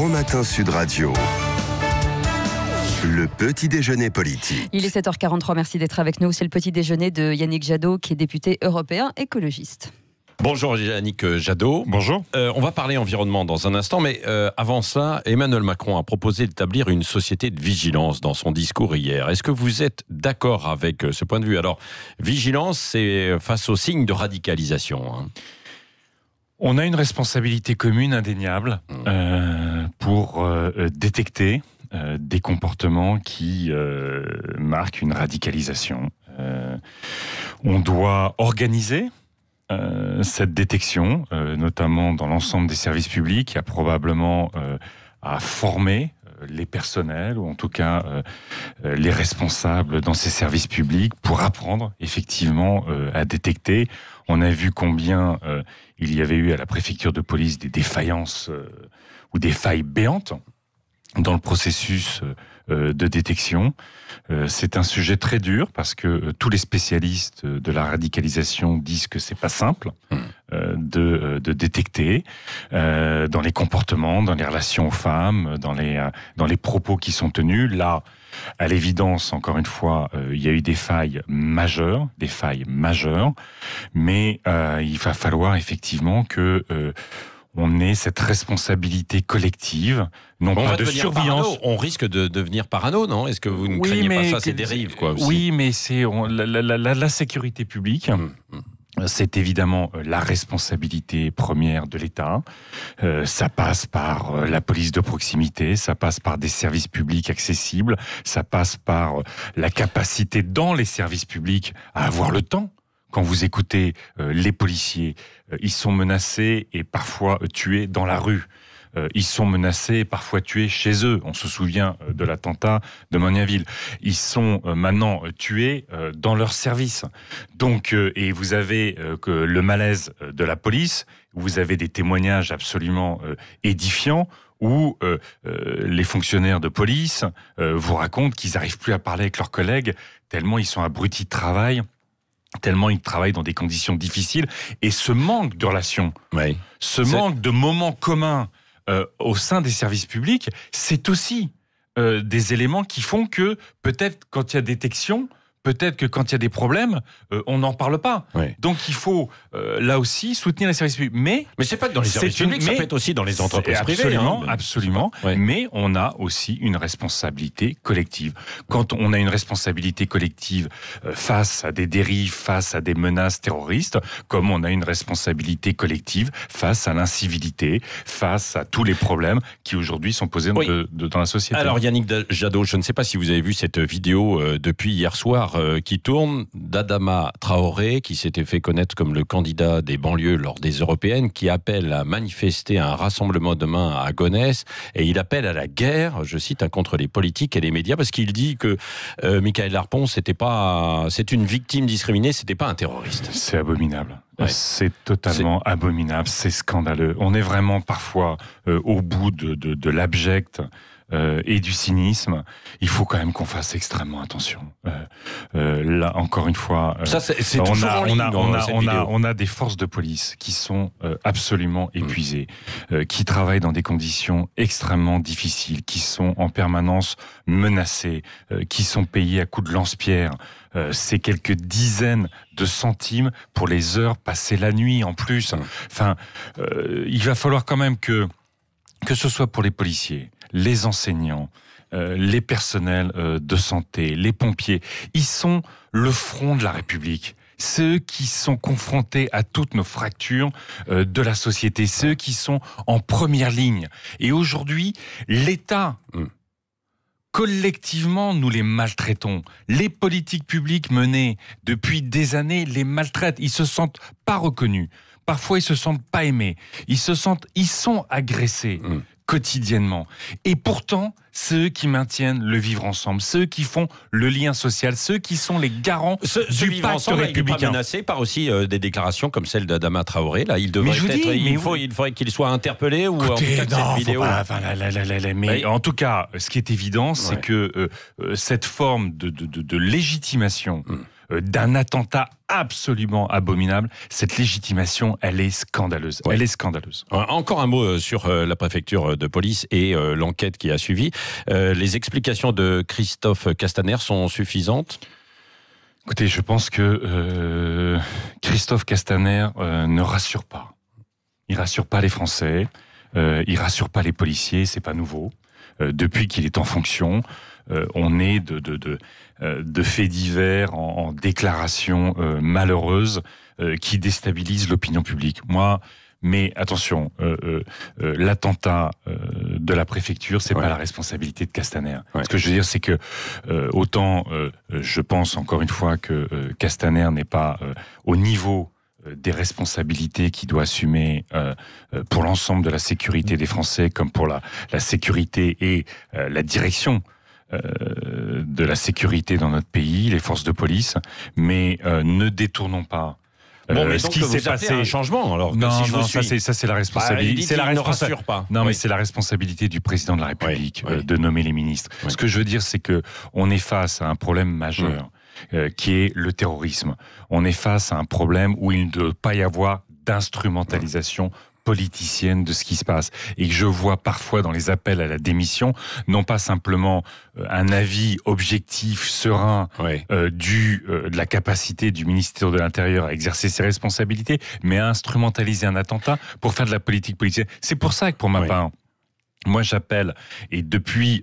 Grand Matin Sud Radio. Le petit déjeuner politique. Il est 7h43, merci d'être avec nous. C'est le petit déjeuner de Yannick Jadot, qui est député européen écologiste. Bonjour Yannick Jadot. Bonjour. On va parler environnement dans un instant, mais avant cela, Emmanuel Macron a proposé d'établir une société de vigilance dans son discours hier. Est-ce que vous êtes d'accord avec ce point de vue? Alors, vigilance, c'est face aux signes de radicalisation. On a une responsabilité commune indéniable pour détecter des comportements qui marquent une radicalisation. On doit organiser cette détection, notamment dans l'ensemble des services publics. Il y a probablement à former les personnels, ou en tout cas les responsables dans ces services publics, pour apprendre effectivement à détecter. On a vu combien il y avait eu à la préfecture de police des défaillances ou des failles béantes dans le processus de détection. C'est un sujet très dur parce que tous les spécialistes de la radicalisation disent que c'est pas simple de détecter dans les comportements, dans les relations aux femmes, dans les propos qui sont tenus. Là, à l'évidence, encore une fois, il y a eu des failles majeures, mais il va falloir effectivement que on ait cette responsabilité collective, non pas de surveillance. On risque de devenir parano, non? Est-ce que vous ne craignez pas ça, ces dérives, quoi, aussi? Oui, mais c'est la sécurité publique. C'est évidemment la responsabilité première de l'État. Ça passe par la police de proximité, ça passe par des services publics accessibles, ça passe par la capacité dans les services publics à avoir le temps. Quand vous écoutez les policiers, ils sont menacés et parfois tués dans la rue. Ils sont menacés et parfois tués chez eux. On se souvient de l'attentat de Mognaville. Ils sont maintenant tués dans leur service. Donc, et vous avez que le malaise de la police, vous avez des témoignages absolument édifiants où les fonctionnaires de police vous racontent qu'ils n'arrivent plus à parler avec leurs collègues tellement ils sont abrutis de travail, tellement ils travaillent dans des conditions difficiles. Et ce manque de relations, manque de moments communs au sein des services publics, c'est aussi des éléments qui font que peut-être quand il y a détection, peut-être que quand il y a des problèmes, on n'en parle pas. Donc il faut là aussi soutenir les services publics. Mais c'est pas que dans les services publics, ça peut être aussi dans les entreprises privées. Absolument. Mais on a aussi une responsabilité collective. Quand on a une responsabilité collective face à des dérives, face à des menaces terroristes, comme on a une responsabilité collective face à l'incivilité, face à tous les problèmes qui aujourd'hui sont posés dans la société. Alors Yannick Jadot, je ne sais pas si vous avez vu cette vidéo depuis hier soir qui tourne d'Adama Traoré, qui s'était fait connaître comme le candidat des banlieues lors des européennes, qui appelle à manifester un rassemblement demain à Gonesse, et il appelle à la guerre, je cite, contre les politiques et les médias, parce qu'il dit que Michael Harpon, c'est une victime discriminée, c'était pas un terroriste. C'est abominable. C'est totalement abominable, c'est scandaleux. On est vraiment parfois au bout de l'abject et du cynisme. Il faut quand même qu'on fasse extrêmement attention. Là, encore une fois, on a des forces de police qui sont absolument épuisées, qui travaillent dans des conditions extrêmement difficiles, qui sont en permanence menacées, qui sont payées à coups de lance-pierre. C'est quelques dizaines de centimes pour les heures passées la nuit en plus. Enfin, il va falloir quand même que ce soit pour les policiers, les enseignants, les personnels de santé, les pompiers, ils sont le front de la République. Ceux qui sont confrontés à toutes nos fractures de la société, ceux qui sont en première ligne. Et aujourd'hui, l'État, collectivement, nous les maltraitons. Les politiques publiques menées depuis des années les maltraitent. Ils se sentent pas reconnus. Parfois, ils se sentent pas aimés. Ils sont agressés quotidiennement. Et pourtant, ceux qui maintiennent le vivre ensemble, ceux qui font le lien social, ceux qui sont les garants du pacte républicain. Il est pas menacé par aussi des déclarations comme celle d'Adama Traoré. Là, il faudrait qu'il soit interpellé ou en tout cas que cette vidéo. Mais en tout cas, ce qui est évident, c'est que cette forme de légitimation d'un attentat absolument abominable. Cette légitimation, elle est scandaleuse. Ouais. Elle est scandaleuse. Encore un mot sur la préfecture de police et l'enquête qui a suivi. Les explications de Christophe Castaner sont suffisantes ? Écoutez, je pense que Christophe Castaner ne rassure pas. Il rassure pas les Français, il rassure pas les policiers, c'est pas nouveau. Depuis qu'il est en fonction, on est de faits divers en déclarations malheureuses qui déstabilisent l'opinion publique. Mais attention, l'attentat de la préfecture, c'est pas la responsabilité de Castaner. Ce que je veux dire, c'est que autant je pense encore une fois que Castaner n'est pas au niveau des responsabilités qu'il doit assumer pour l'ensemble de la sécurité des Français, comme pour la sécurité et la direction de la sécurité dans notre pays, les forces de police, mais ne détournons pas. Bon, mais ce donc qui s'est passé, un changement. Alors, non, si je non, vous suis... ça c'est la responsabilité. C'est la rassure pas. Non, mais c'est la responsabilité du président de la République de nommer les ministres. Ce que je veux dire, c'est que on est face à un problème majeur. Qui est le terrorisme. On est face à un problème où il ne doit pas y avoir d'instrumentalisation politicienne de ce qui se passe. Et que je vois parfois dans les appels à la démission, non pas simplement un avis objectif, serein, de la capacité du ministère de l'Intérieur à exercer ses responsabilités, mais à instrumentaliser un attentat pour faire de la politique politicienne. C'est pour ça que pour ma part, moi, j'appelle, et depuis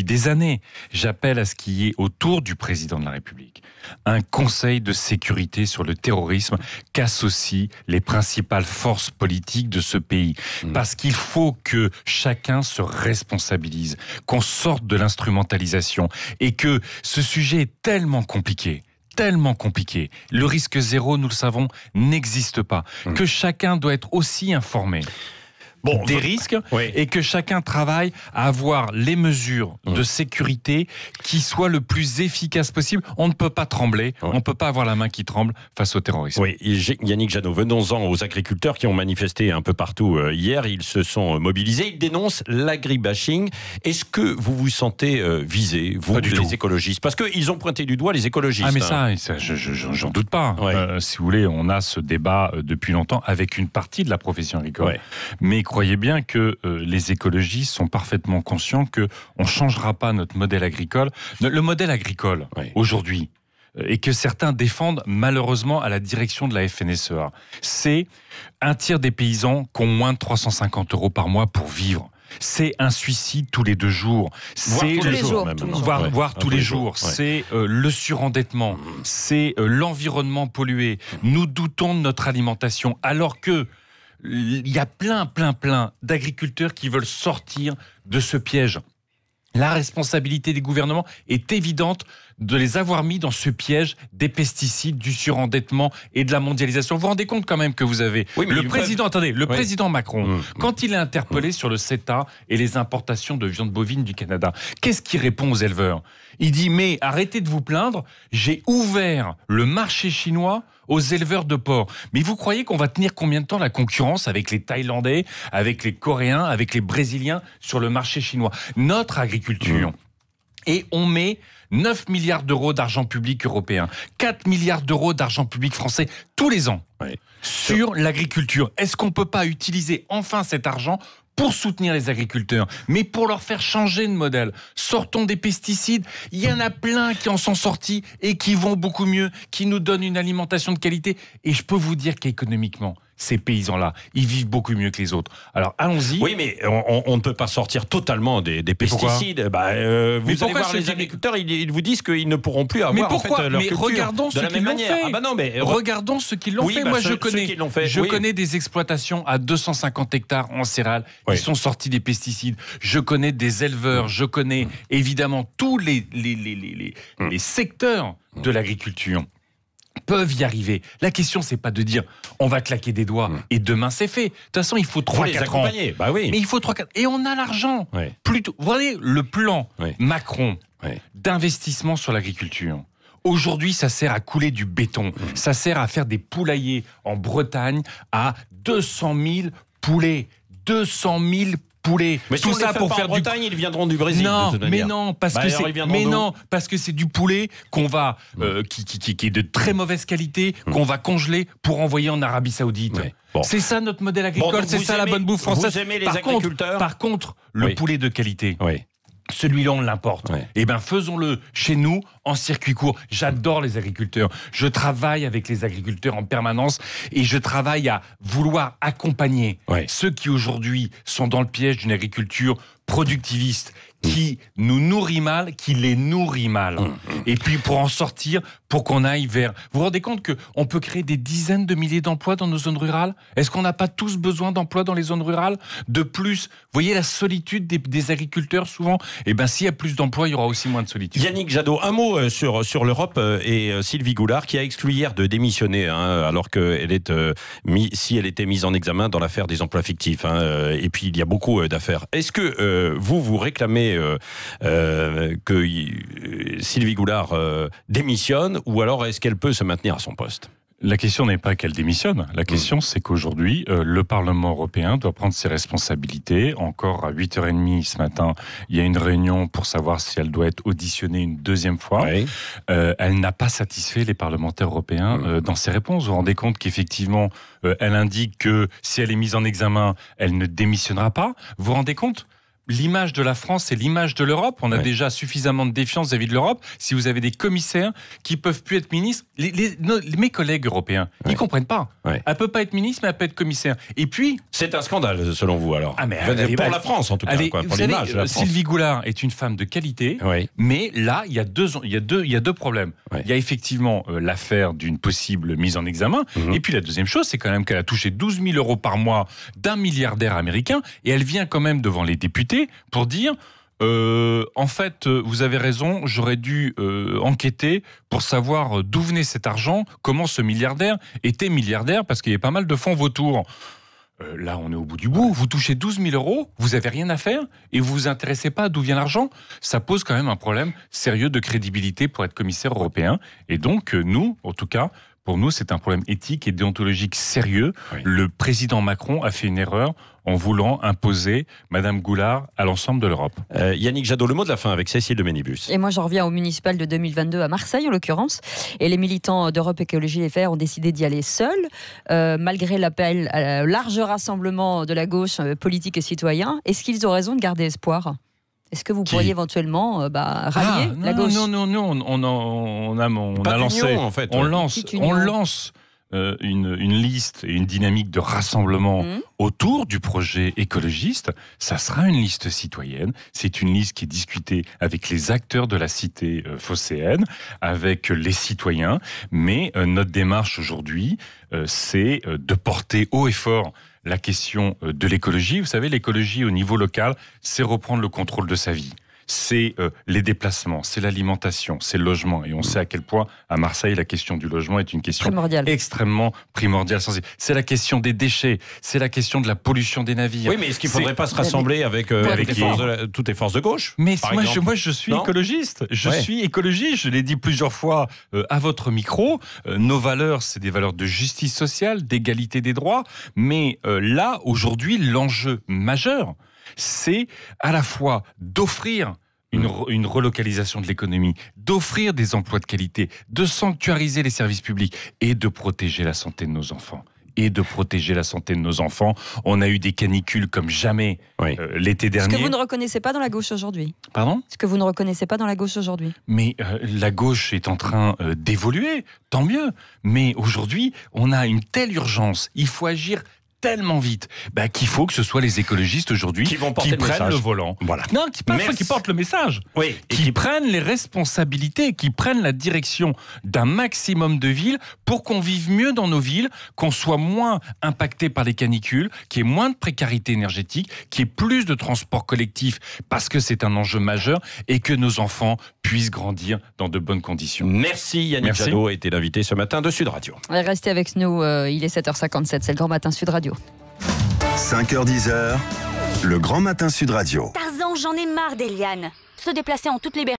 des années, j'appelle à ce qu'il y ait autour du président de la République un conseil de sécurité sur le terrorisme qu'associent les principales forces politiques de ce pays. Parce qu'il faut que chacun se responsabilise, qu'on sorte de l'instrumentalisation, et que ce sujet est tellement compliqué. Le risque zéro, nous le savons, n'existe pas. Que chacun doit être aussi informé des risques et que chacun travaille à avoir les mesures de sécurité qui soient le plus efficaces possible. On ne peut pas trembler, on ne peut pas avoir la main qui tremble face au terrorisme. Oui, Yannick Jadot, venons-en aux agriculteurs qui ont manifesté un peu partout hier. Ils se sont mobilisés, ils dénoncent l'agribashing. Est-ce que vous vous sentez visé, vous, les écologistes ? Parce qu'ils ont pointé du doigt les écologistes. Ah mais ça j'en doute pas. Si vous voulez, on a ce débat depuis longtemps avec une partie de la profession agricole. Mais croyez bien que les écologistes sont parfaitement conscients qu'on ne changera pas notre modèle agricole. Le modèle agricole, aujourd'hui, et que certains défendent malheureusement à la direction de la FNSEA, c'est un tiers des paysans qui ont moins de 350 € par mois pour vivre. C'est un suicide tous les 2 jours. C'est voire tous les jours. C'est le surendettement. C'est l'environnement pollué. Nous doutons de notre alimentation, alors que il y a plein d'agriculteurs qui veulent sortir de ce piège. La responsabilité des gouvernements est évidente de les avoir mis dans ce piège des pesticides, du surendettement et de la mondialisation. Vous vous rendez compte quand même que vous avez le président Macron, quand il est interpellé sur le CETA et les importations de viande bovine du Canada, qu'est-ce qu'il répond aux éleveurs ? Il dit, mais arrêtez de vous plaindre, j'ai ouvert le marché chinois aux éleveurs de porc. Mais vous croyez qu'on va tenir combien de temps la concurrence avec les Thaïlandais, avec les Coréens, avec les Brésiliens sur le marché chinois ? Notre agriculture, et on met 9 milliards d'euros d'argent public européen, 4 milliards d'euros d'argent public français tous les ans sur l'agriculture. Est-ce qu'on ne peut pas utiliser enfin cet argent pour soutenir les agriculteurs, mais pour leur faire changer de modèle? Sortons des pesticides. Il y en a plein qui en sont sortis et qui vont beaucoup mieux, qui nous donnent une alimentation de qualité. Et je peux vous dire qu'économiquement, ces paysans-là, ils vivent beaucoup mieux que les autres. Alors allons-y. Oui, mais on ne peut pas sortir totalement des pesticides. Vous allez voir les agriculteurs, ils vous disent qu'ils ne pourront plus avoir leur culture regardons de la même manière. Regardons ceux qui l'ont fait. Moi, je connais des exploitations à 250 hectares en céréales qui sont sortis des pesticides. Je connais des éleveurs. Je connais évidemment tous les secteurs de l'agriculture peuvent y arriver. La question, c'est pas de dire on va claquer des doigts et demain c'est fait. De toute façon, il faut 3-4 ans. Mais il faut 3-4 et on a l'argent. Plutôt, vous voyez le plan Macron d'investissement sur l'agriculture. Aujourd'hui, ça sert à couler du béton. Ça sert à faire des poulaillers en Bretagne à 200 000 poulets. 200 000 poulet. Mais si tout on ça les fait pour pas faire en Bretagne, ils viendront du Brésil. Non, de toute mais manière. non, parce Bah que alors, c'est ils viendront d'où parce que c'est du poulet qu'on va qui est de très mauvaise qualité, qu'on va congeler pour envoyer en Arabie Saoudite. Ouais. Bon. C'est ça notre modèle agricole, donc c'est vous ça la aimez- bonne bouffe française. vous aimez les Par contre- agriculteurs Par contre, le Oui. poulet de qualité. Oui. Celui-là, on l'importe. Ouais. Eh bien, faisons-le chez nous, en circuit court. J'adore les agriculteurs. Je travaille avec les agriculteurs en permanence et je travaille à vouloir accompagner Ouais. ceux qui aujourd'hui sont dans le piège d'une agriculture productiviste qui nous nourrit mal, qui les nourrit mal. Et puis pour en sortir, pour qu'on aille vers... Vous vous rendez compte qu'on peut créer des dizaines de milliers d'emplois dans nos zones rurales ? Est-ce qu'on n'a pas tous besoin d'emplois dans les zones rurales ? De plus, vous voyez la solitude des agriculteurs souvent ? Eh bien, s'il y a plus d'emplois, il y aura aussi moins de solitude. Yannick Jadot, un mot sur l'Europe et Sylvie Goulard qui a exclu hier de démissionner alors qu'elle est si elle était mise en examen dans l'affaire des emplois fictifs. Et puis il y a beaucoup d'affaires. Est-ce que vous réclamez que Sylvie Goulard démissionne ou alors est-ce qu'elle peut se maintenir à son poste ? La question n'est pas qu'elle démissionne. La question, c'est qu'aujourd'hui, le Parlement européen doit prendre ses responsabilités. Encore à 8h30 ce matin, il y a une réunion pour savoir si elle doit être auditionnée une deuxième fois. Oui. Elle n'a pas satisfait les parlementaires européens dans ses réponses. Vous vous rendez compte qu'effectivement, elle indique que si elle est mise en examen, elle ne démissionnera pas. Vous vous rendez compte ? L'image de la France, c'est l'image de l'Europe. On a déjà suffisamment de défiance vis-à-vis de l'Europe. Si vous avez des commissaires qui peuvent plus être ministres, mes collègues européens, ils comprennent pas. Ouais. Elle peut pas être ministre, mais elle peut être commissaire. Et puis, C'est un scandale selon vous alors. Ah, mais Pour la France en tout cas, quoi, vous pour savez, l'image de la France. Sylvie Goulard est une femme de qualité. Oui. Mais là, il y a deux problèmes. Ouais. Il y a effectivement l'affaire d'une possible mise en examen. Et puis la deuxième chose, c'est quand même qu'elle a touché 12 000 euros par mois d'un milliardaire américain. Et elle vient quand même devant les députés pour dire... en fait, vous avez raison, j'aurais dû enquêter pour savoir d'où venait cet argent, comment ce milliardaire était milliardaire, parce qu'il y a pas mal de fonds vautours. Là, on est au bout du bout. Vous touchez 12 000 euros, vous avez rien à faire et vous vous intéressez pas à d'où vient l'argent. Ça pose quand même un problème sérieux de crédibilité pour être commissaire européen. Et donc, nous, en tout cas, pour nous, c'est un problème éthique et déontologique sérieux. Oui. Le président Macron a fait une erreur en voulant imposer Madame Goulard à l'ensemble de l'Europe. Yannick Jadot, le mot de la fin avec Cécile de Ménibus. Et moi, j'en reviens au municipal de 2022 à Marseille, en l'occurrence. Et les militants d'Europe Écologie Les Verts ont décidé d'y aller seuls, malgré l'appel à un large rassemblement de la gauche politique et citoyen. Est-ce qu'ils ont raison de garder espoir ? Est-ce que vous pourriez éventuellement rallier la gauche ? Non, on a Pas lancé, d'union, en fait. on Ouais. lance une liste et une dynamique de rassemblement autour du projet écologiste. Ça sera une liste citoyenne. C'est une liste qui est discutée avec les acteurs de la cité phocéenne, avec les citoyens. Mais notre démarche aujourd'hui, c'est de porter haut et fort la question de l'écologie. Vous savez, l'écologie au niveau local, c'est reprendre le contrôle de sa vie. C'est les déplacements, c'est l'alimentation, c'est le logement. Et on sait à quel point, à Marseille, la question du logement est une question extrêmement primordiale. C'est la question des déchets, c'est la question de la pollution des navires. Oui, mais est-ce qu'il ne faudrait pas se rassembler avec toutes les forces de gauche ? Mais moi, je suis Non écologiste. Je suis écologiste. Je l'ai dit plusieurs fois à votre micro. Nos valeurs, c'est des valeurs de justice sociale, d'égalité des droits. Mais là, aujourd'hui, l'enjeu majeur, c'est à la fois d'offrir une relocalisation de l'économie, d'offrir des emplois de qualité, de sanctuariser les services publics et de protéger la santé de nos enfants. On a eu des canicules comme jamais l'été dernier. Ce que vous ne reconnaissez pas dans la gauche aujourd'hui. Pardon ? Ce que vous ne reconnaissez pas dans la gauche aujourd'hui. Mais la gauche est en train d'évoluer, tant mieux. Mais aujourd'hui, on a une telle urgence. Il faut agir tellement vite qu'il faut que ce soit les écologistes aujourd'hui qui prennent le volant. Voilà. Non, qui portent le message. Oui. Qui prennent les responsabilités, qui prennent la direction d'un maximum de villes pour qu'on vive mieux dans nos villes, qu'on soit moins impacté par les canicules, qu'il y ait moins de précarité énergétique, qu'il y ait plus de transport collectif parce que c'est un enjeu majeur et que nos enfants puissent grandir dans de bonnes conditions. Merci Yannick Jadot, a été l'invité ce matin de Sud Radio. Restez avec nous, il est 7h57, c'est le Grand Matin Sud Radio. 5h-10h, le Grand Matin Sud Radio. Tarzan, j'en ai marre des lianes. Se déplacer en toute liberté.